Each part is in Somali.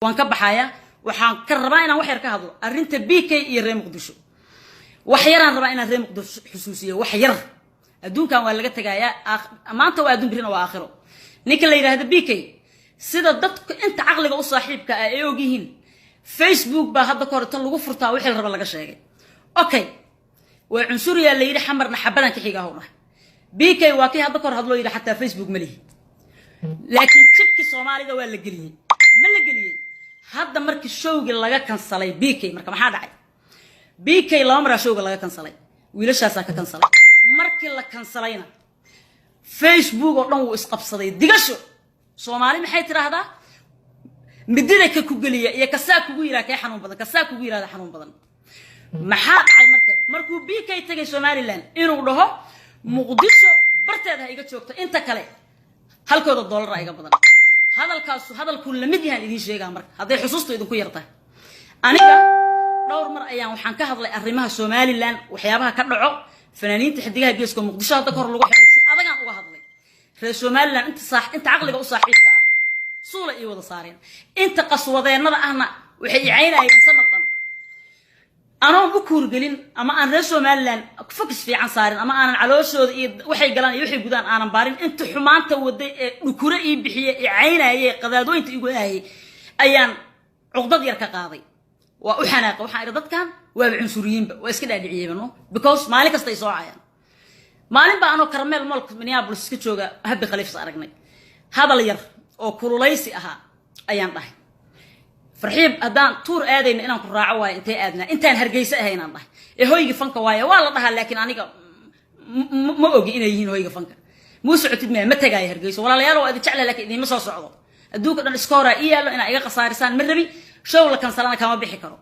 وان كبحايا waxaan ka rabaa inaan wax yar ka hadlo arinta BK iyo reer Muqdisho wax yar aan rabaa inaan reer Muqdisho xusuusiyo wax yar adduunkan waa laga tagayaa maanta waa adduun birina waa aakhiro ninka la yiraahdo BK sida dadku inta aqliga u saaxiibka ah ay ogyihiin Facebook ba hadda ka hor tan lagu furtaa wixii la raba laga sheegay okay waa cunsuriya la yiri xamarna xabadan ka xiga howlaha BK waa kii hadda ka hor hadloo yiri xataa Facebook ma lihi laakiin chipki Soomaalida waa la geliyay ma la geliyay هذا مركز شوق اللي كان صلي بيكي مركز ما حد عاد بيكي لا مرة شوق اللي كان صلي ويلش هسا كان صلي مركز اللي كان صلينا فيسبوك ونو اسقف صدي دقشو سومالي محيط هذا مدينك كوجلية يا كساك ويرا كي حنون بدن كساك ويرا هذا حنون بدن ما حد عاد مركز بيكي تجي سومالي لان إنه له مقدسه برتة هذا يجي شوكته أنت كله هل كود الدولار رايق بدن هذا الكل مديها اللي شيء عمرك هذا حصوصته إذا كويرته أنا دور مرة أيام وحن كهذا الرمها الصومالي لان وحيابها كرعوا فنانين تحديها جيسكم مقدشة ذكر لوح هذا كان وهذا في الصومالي لان أنت صح أنت عقلك وصاحبك صولة إيه وذا صارين أنت قصوى نضع أنا وحي عينه ينسمى الضم أنا بكور قلين أما أنا الصومالي لان فكس في عنصارين أما أنا على شو وحي قلان يوحي جدان أنا بارين أنت حمان تودي بكورة إيه بحية عينه هي قذادو أنت يقول هي أيام عقدة يركا قاضي وحناق وحيردت كان وعنصريين واسكت أدعيه منه because مالك استيصاع يعني مالين بقى أنا كرمال ملك من يابلس كتشوجا هبي خليفة صارقني هذا اللي ير أو كروليسي أها أيام ده فرحيب أدان طور آدين إنهم كراعوا أنت آدنا أنت هرجيس هنا الله هو يجي فنك وايا والله ده لكن أنا ما أجي إنه يجين هو يجي فنك مو سعتي متى جاي هرجيس ولا لا يروح إذا تعلى لك إذا مصر صعود الدوك أنا السكورة إيه أنا إيجا قصارسان من ربي شغل كان صلنا كمان بيحكروا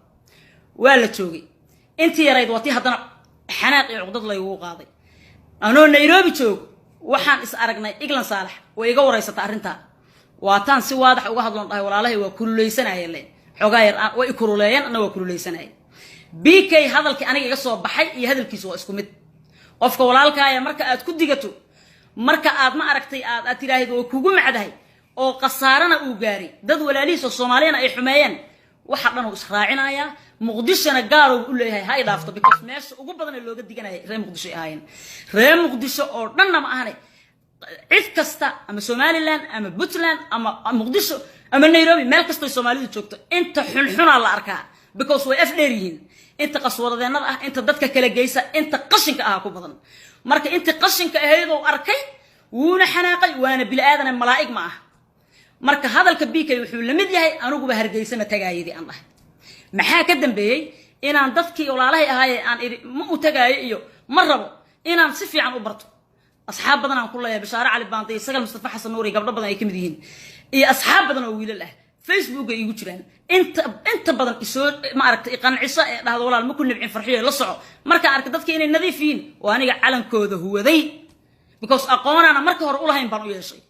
ولا تشوقي أنت يا ريت وطيها دنا حناقي عقد الله يوقاضي أنا نيروبي تشوق وحن إسأرقنا إجلان صالح ويجا ورئيس تعرنتها واتان سوى واضح وجهد الله ولا له وكل سنة يلين حجاير ويكروا لين أنا وكل سنة بيكي هذا الك أنا يقصوا بحي هذا الكيس واسكمت وفك ولا لك يا مركا تكدي جتو مركا ما أركتي أتراهي وكوجم عدهي أو قصارنا وجاري ضد ولا ليس الصوماليين أي حمايان وحقنا وإسراعنا يا مقدسنا قالوا يقول لي هاي دافته بكش ماش وقبل بدن اللي قد جينا ريم مقدسة هاين ريم مقدسة أردنا ما هني عيد كستا أما سوماليلان أما بوتلان أما مقدسة أما نيروبي مال كستا الصومالي تشوكته أنت حن على الأركان because we أفنيرين أنت قصور ذي نضع أنت ضدك كلا جيسة أنت قشنك كوبضن مركا أنت قشنك هيدا وأركي ونحناقي وأنا بالآذن الملائك معه marka hadalka BK wuxuu la mid yahay anigu ba hargeysana tagaayidi aan dhahay maxaa ka dambeeyay inaan dadkii walaalahay ahaay aan ma u tagaayo iyo ma rabo inaan si fiican u barto asxaab badan aan ku leeyahay Bashaar Ali Baanti Sagal Mustafa Xasan Nuuri gabdho badan ay kamid yihiin iyo asxaab badan oo wiilal ah Facebook ay igu jiraan inta badan isoo ma aragtay qanciso ee dhahdo walaal ma ku nibcin farxiyo la soco marka arka dadkii inay nadiif yihiin oo aniga calankooda huwaday because aqoonana marka hore u lahayn baan u yeeshay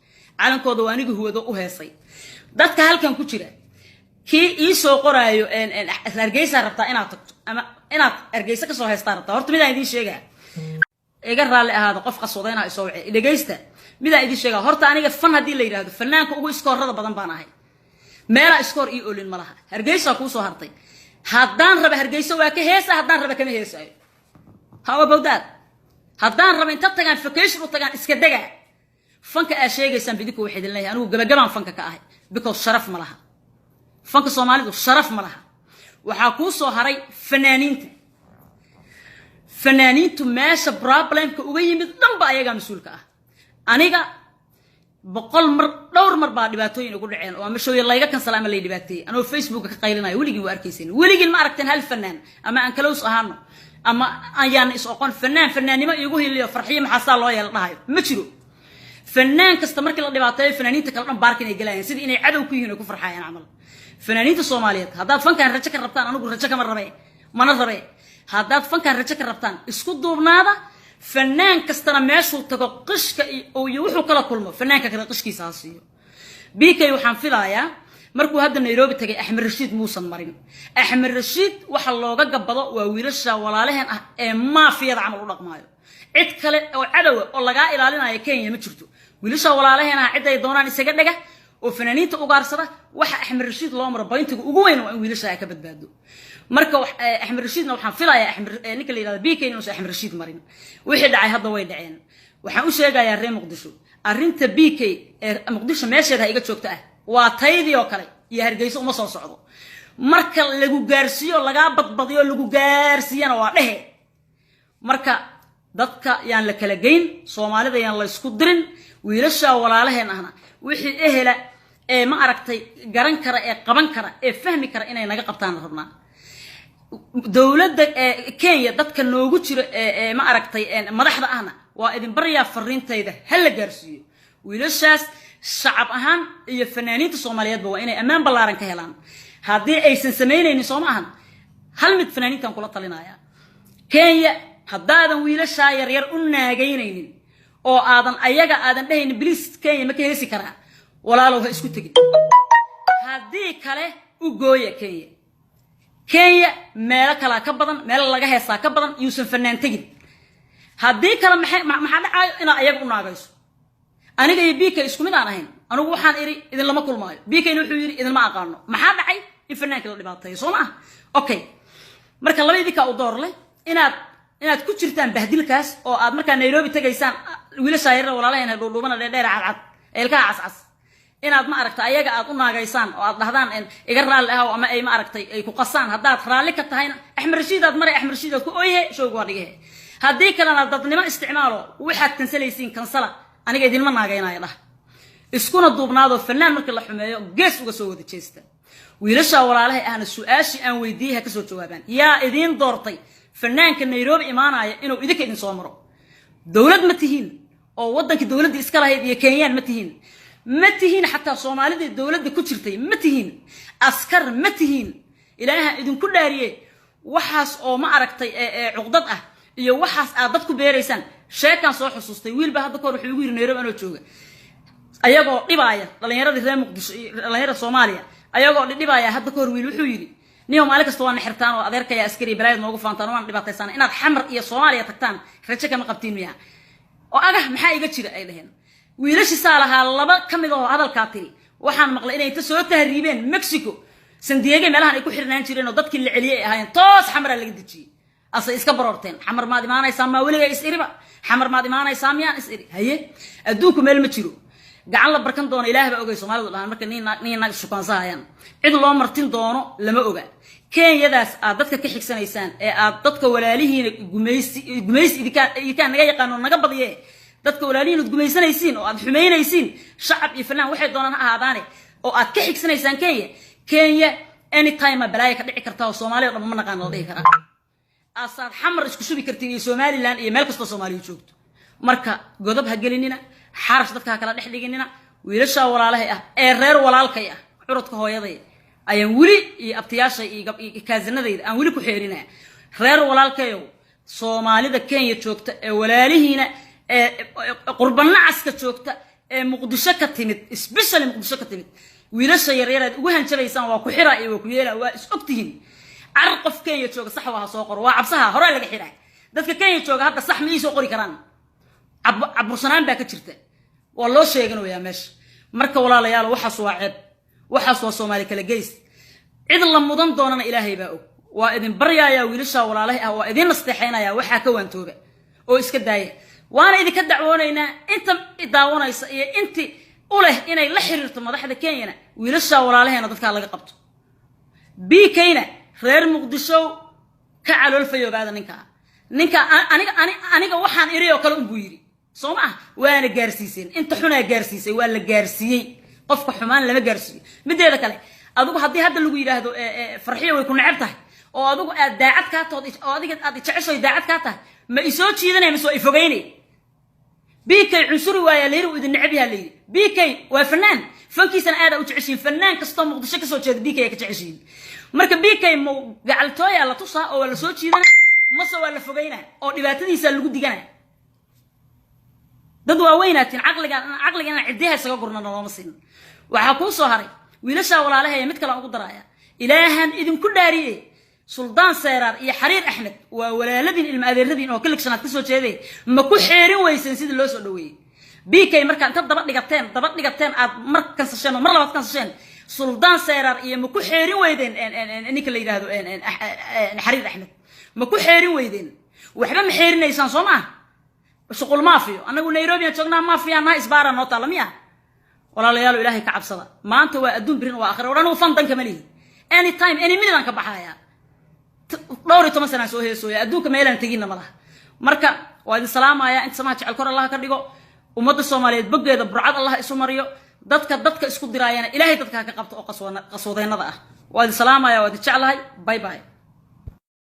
calankooda waa anigu huwado u heesay dadka halkan ku jira kii ii soo qoraayo Hargeysa rabtaa inaad tagto ama inaad Hargeysa ka soo heestaa rabtaa horta mid aan idin sheegaa iga raali ahaado qof qaswadayna isoo wacay dhageysta mid aan idin sheegaa horta aniga fan hadii la yiraahdo fanaanka ugu iskoorada badan baan ahay meela iskoor ii olin malaha Hargeysa ku soo hartay haddaan raba Hargeysa waa ka heesa haddaan raba kama heesaayo how about that haddaan raba inta tagaan vacation u tagaan iska dagaa fanka ashayaysan bidinku waxay leeyahay anigu gabagabaan fanka ka ahay because sharaf ma laha fanka Soomaalidu sharaf ma laha waxa ku soo haray fanaaniintu meesha problemka uga yimid dhanba ayaga mas'uulka ah aniga boqol mar dhowr mar baa dhibaatooyin ugu dhaceen oo ama shooyay layga kan salaam lay dhibaatay anoo Facebook ka qaylinayo weligii waa arkaysan weligii ma aragteen hal fanaan ama aan kala us ahaano ama ayaan is aqoon fanaanimo igu hiliyo farxiyo maxaa loo yeelanayo ma jiro فنان كاستمر كل الدباتة فنانين تكلم باركين يجلين سيد إني عدو كيهنا كفر حيان عمل فنانين الصوماليات هذا فن كان رجك الربطان أنا أقول رجك مرة بيه ما نظري هذا فن كان رجك الربطان اسكت بنادا فنان كاستنا ماشوا تقش أو يروحوا كلا كلمة فنان كذا قش كيساسي بيك يوحنا في لايا مركو هذا نيروبي تجي أحمد رشيد موسى مرين أحمد رشيد وحلوجا قبضاء وويرشة ولا لهن ما في هذا عمل رقم مايو عد كلا أو عدوة والله جاء إلى لنا يكين يمشرتو wiilasha walaalahayna cid ay doonaan isaga dhaga وفنانين تأجارسرة وح أحمد رشيد الله مرة بينتج وجوين وأنويل شيء كبد بعده مركب أحمد رشيد لو حنفلا يا أحمد نيكل إلى بيك إنه أحمد رشيد مرين واحد عي هذا وين دعين وحنقول شيء جاي الرئيس مقدشو أرنت بيك مقدشو ماشي هذا يجت شوكته وطيدي وكلي يهرجيس وما صعده مركب لجو جارسيو لجا بديو لجو جارسيو أنا وعده مركب dadka yaan la kala geyn Soomaalida yaan la isku dirin wiilasha walaalaheen ahna wixii ehela ee ma aragtay garan kara ee qaban kara ee fahmi kara inay naga qabtaan rabnaa dawladda Kenya dadka noogu jiro ee ma aragtay madaxda ahna waa idin bariya fariintayda hal la gaarsiiyo wiilashaas shacab ahaan iyo fanaaniinta Soomaaliyeed waa inay amaan ballaaran ka helaan hadii aysan sameynaynin Soomaalihan hal mid fanaaniintan kula talinaya Kenya haddaadan wiilasha yar u naagaynaynin oo aadan ayaga aadan dhahayn biliis Kenya ma ka heesi karaa walaalow ha isku tagin haddii kale u gooya Kenya meel kala ka badan meel laga heesaa ka badan yuusan fanaan tagin haddii kale maxaa dhacay ina ayaga u naagayso aniga iyo BK isku mid aan ahayn anigu waxaan iri idin lama kulmaayo BK wuxuu yiri idin ma aqaano maxaa dhacay in fanaanka la dhibaateeyo soo ma okay marka labadii ka u doorlay inaad ku jirtaan bahdilkaas oo aad marka Nairobi tagaysaan wiilasha yar walaalaheen dhuudhuubana dheer cad eelka cascas inaad ma aragtay ayaga aad u naagaysaan oo aad dhahdaan in iga raali ah ama ay ma aragtay ay ku qasaan haddaad raali ka tahayna Axmed Rashiid aad maray Axmed Rashiid ku ooyay showg waa dhigay haddii kalena dadnimo isticmaalo waxaad kansalaysiin kansala aniga idin ma naagaynaayo dhah iskuna duubnaado fanaan markii la xumeeyo gees uga soo wada jeesta wiilasha walaalahay ahna su'aashi aan weydiiyay ka soo jawaabaan yaa idin doortay fanaanka Nairobi imaanaya inuu idinka idin soo maro dawlad ma tihiin oo wadanka dawladda iska lahayd iyo Kenyaan ma tihiin hatta Soomaalida dawladda ku jirtay ma tihiin askar ma tihiin ilaaha idin ku dhaariyay waxaas oo ma aragtay cuqdad ah iyo waxaas aad dad ku beeraysan sheekan soo xusuustay wiilba hadda koor wuxuu ugu yiri Nairobi anoo jooga ayagoo dhibaaya dhalinyarada reer Muqdisho dhalinyarada Soomaaliya ayagoo dhibaaya hadda koor wiil wuxuu yiri نيوم مالك استوان حرتان وأذكر يا عسكري بلايد موقف فانتان وان دبعت سنة إن الحمر يا صوماليا تكتان رجعك مقبتين وياه وأنا محاي قتشر أيلهن ويلش سالها الله كم يضو هذا الكاتري وحن مقلقين يتسوى تهريبين مكسيكو سندياجي مالها يكون حرنان شيرين وضدك اللي عليه هاي طاس حمر اللي قدتشي أصل إسكبرورتين حمر ما دمانا يسمى ولا يسيري بقى حمر ما دمانا يسمى يسيري هي أدوكم المتشرو قال بركان دون إله بأوجي سومالي الله مركن نين شكان صايان عيد الله مرتين دونه لما أوجي كان يداس عدتك كحك سنيسان عدتك ولاليه جميس إذا كان نجاي قانون نجبض إيه عدتك ولاليه جميس سنيسين أو عد حمين يسين شعب يفلان واحد دونه هذاني أو عد كحك سنيسان كان any time بلاي كدعي كرتاه الصومالي رب ما نقان الله كرا أصاد حمر إسكشوا بكرتيني صومالي لان ملك الصومالي وشوكت مركا جذب هجليننا حارس دتك هكلا دحديجيننا ويلشا ولاله رير walaalkaya xuradka hooyaday ayaan wili abtiyaasha iyo kaazinadayda aan wili ku xeerinaa reer walaalkayo Soomaalida Kenya joogta ee walaalihiina qurbana aska joogta ee Muqdisho ka timid especially Muqdisho ka timid wiilasha yaryar ugu hanjabaysan waa ku xiraa iyo ku yeela waa is ogtihiin arqaf Kenya jooga sax waa soo qor waa cabsaha hore laga xiraa dadka Kenya jooga hadda sax ma ii soo qori karaan عبرسنان باك جرته والله شيء جنوا يا مش مركب ولا ليال وحص وصومالي كلا جيس عيد الله مضم دوننا إلهي بقى وإذن بريا يا ويلشا ولا له وإذن مستحينا يا وحكوا أنتوا بقى وإسكداية وأنا إذا كدعونا هنا أنت دعونا أنت قوله إنا يلحرت ما ضحى كينا ويلشا ولا له أنا ضفك على قبته بيكينا غير مقدسو كعلو الفيو بعد نكا أنا وحن إريو كلام بويري صومعه وانا جارسيسين انت حنا جارسيسي ولا جارسيي قفك حمان لما جارسي مدي هذا كله ادوق هدي هذا لو يراهدو فرحيه ويكون نعبته oo adigu aad daacad ka tood oo adiga aad jeceshay daacad ka tahay ma isoo jiidanay ma soo ifogeynay BK cunsuri waaya leeru idin nacab yahay leeyi BK waa fanaan fankiisana aad u jeceshiin fanaan kasto Muqdisho ka soo jeeda BK ka jeceshiin marka BK ma gacaltooya la tusaa oo la soo jiidanay ma soo wala fogeynaa oo dhibaatadiisa lagu diganaa dad waaweynatin aqliga cidiha isaga gurna lama siin waxa ku soo haray wiilasha walaalahay mid kale ugu daraaya ilaahan idin ku dhaariyay suldaan seerar iyo xariir axmed waa walaaladin ilma adeeradin oo kala shanad ka soo jeeday ma ku xeerin weysan sida loo soo dhaweeyay بيكي مركا انت دبا دغتين اد مر كنسشين مر لباد كنسشين سلطان سيرار iyo ma ku xeerin weydeen ninka la yiraahdo xariir axmed ma ku xeerin weydeen waxba ma xeerinaysan Soomaa shaqul maafiyo anagu Nairobi aan joognaa maafiya na isbaara noo talamiya walaalayaal ilaahay ka cabsada maanta waa adduun birin waa aakhir oran fan danka malihi anytime any minute aan ka baxaya dhowr iyo 10 sano soo heesooya adduunka meelaan tagina malaha marka waa idin salaamaya inta samaha jecel kor Allah ka dhigo ummadda Soomaaliyeed bogeeda burcad Allah isu mariyo dadka isku diraayana ilaahay dadka ka qabto oo qasoodeynada ah waa idin salaamaya waa idin jeclahay bye bye